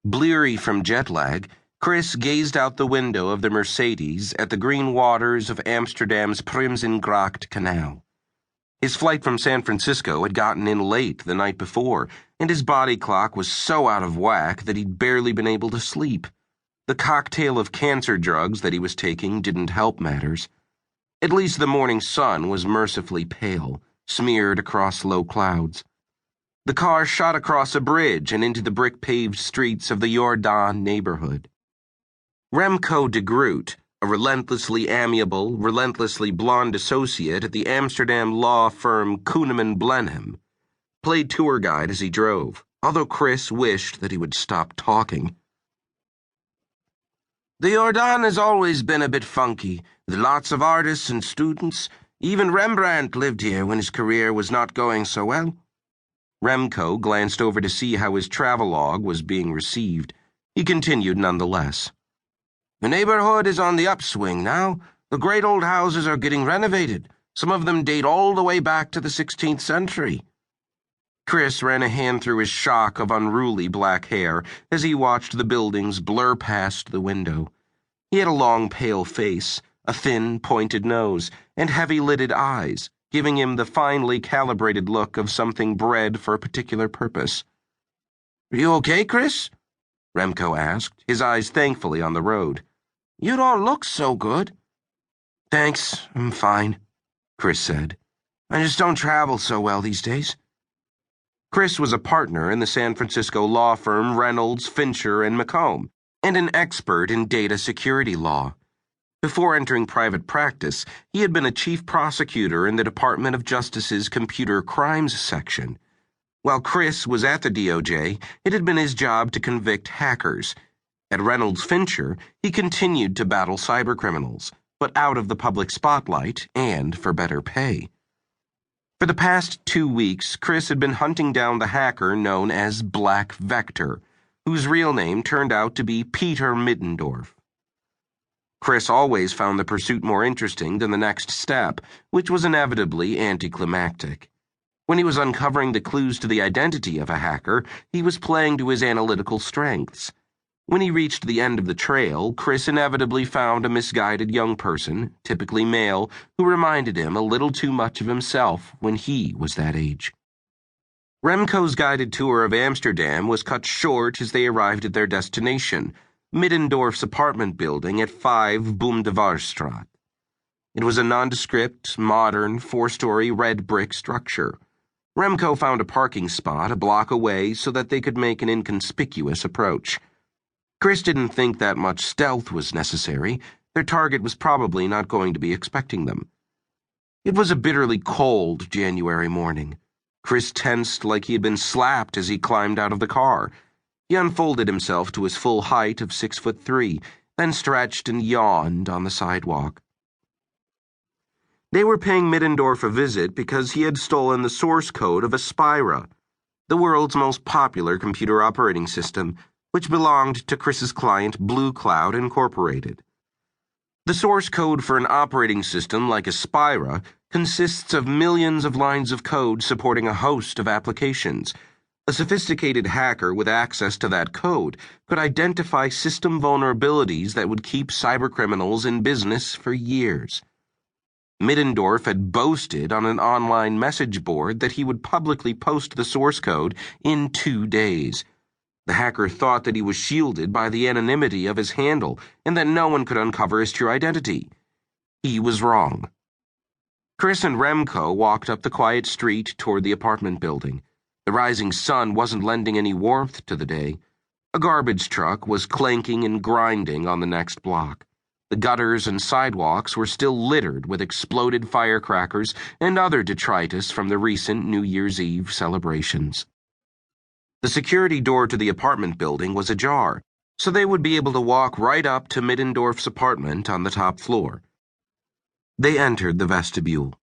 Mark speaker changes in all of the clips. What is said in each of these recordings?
Speaker 1: Bleary from jet lag, Chris gazed out the window of the Mercedes at the green waters of Amsterdam's Primzengracht Canal. His flight from San Francisco had gotten in late the night before, and his body clock was so out of whack that he'd barely been able to sleep. The cocktail of cancer drugs that he was taking didn't help matters. At least the morning sun was mercifully pale, smeared across low clouds. The car shot across a bridge and into the brick-paved streets of the Jordan neighborhood. Remco de Groot, a relentlessly amiable, relentlessly blonde associate at the Amsterdam law firm Koeneman Blenheim, played tour guide as he drove, although Chris wished that he would stop talking. The Jordan has always been a bit funky, with lots of artists and students. Even Rembrandt lived here when his career was not going so well. Remco glanced over to see how his travelogue was being received. He continued nonetheless. The neighborhood is on the upswing now. The great old houses are getting renovated. Some of them date all the way back to the 16th century. Chris ran a hand through his shock of unruly black hair as he watched the buildings blur past the window. He had a long, pale face, a thin, pointed nose, and heavy-lidded eyes, giving him the finely calibrated look of something bred for a particular purpose. "Are you okay, Chris?" Remco asked, his eyes thankfully on the road. "You don't look so good." "Thanks, I'm fine," Chris said. "I just don't travel so well these days." Chris was a partner in the San Francisco law firm Reynolds, Fincher, and McComb, and an expert in data security law. Before entering private practice, he had been a chief prosecutor in the Department of Justice's Computer Crimes section. While Chris was at the DOJ, it had been his job to convict hackers. At Reynolds Fincher, he continued to battle cybercriminals, but out of the public spotlight and for better pay. For the past 2 weeks, Chris had been hunting down the hacker known as Black Vector, whose real name turned out to be Peter Middendorf. Chris always found the pursuit more interesting than the next step, which was inevitably anticlimactic. When he was uncovering the clues to the identity of a hacker, he was playing to his analytical strengths. When he reached the end of the trail, Chris inevitably found a misguided young person, typically male, who reminded him a little too much of himself when he was that age. Remco's guided tour of Amsterdam was cut short as they arrived at their destination, Middendorf's apartment building at 5 Boom de Vaarstraat. It was a nondescript, modern, 4-story red brick structure. Remco found a parking spot a block away so that they could make an inconspicuous approach. Chris didn't think that much stealth was necessary. Their target was probably not going to be expecting them. It was a bitterly cold January morning. Chris tensed like he had been slapped as he climbed out of the car. He unfolded himself to his full height of 6'3", then stretched and yawned on the sidewalk. They were paying Middendorf a visit because he had stolen the source code of Aspira, the world's most popular computer operating system, which belonged to Chris's client Blue Cloud Incorporated. The source code for an operating system like Aspira consists of millions of lines of code supporting a host of applications. A sophisticated hacker with access to that code could identify system vulnerabilities that would keep cybercriminals in business for years. Middendorf had boasted on an online message board that he would publicly post the source code in 2 days. The hacker thought that he was shielded by the anonymity of his handle and that no one could uncover his true identity. He was wrong. Chris and Remco walked up the quiet street toward the apartment building. The rising sun wasn't lending any warmth to the day. A garbage truck was clanking and grinding on the next block. The gutters and sidewalks were still littered with exploded firecrackers and other detritus from the recent New Year's Eve celebrations. The security door to the apartment building was ajar, so they would be able to walk right up to Middendorf's apartment on the top floor. They entered the vestibule.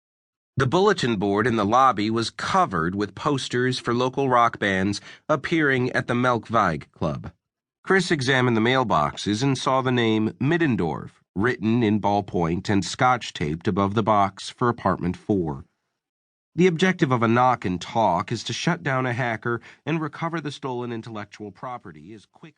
Speaker 1: The bulletin board in the lobby was covered with posters for local rock bands appearing at the Melkweg Club. Chris examined the mailboxes and saw the name Middendorf written in ballpoint and scotch-taped above the box for apartment 4. The objective of a knock and talk is to shut down a hacker and recover the stolen intellectual property as quickly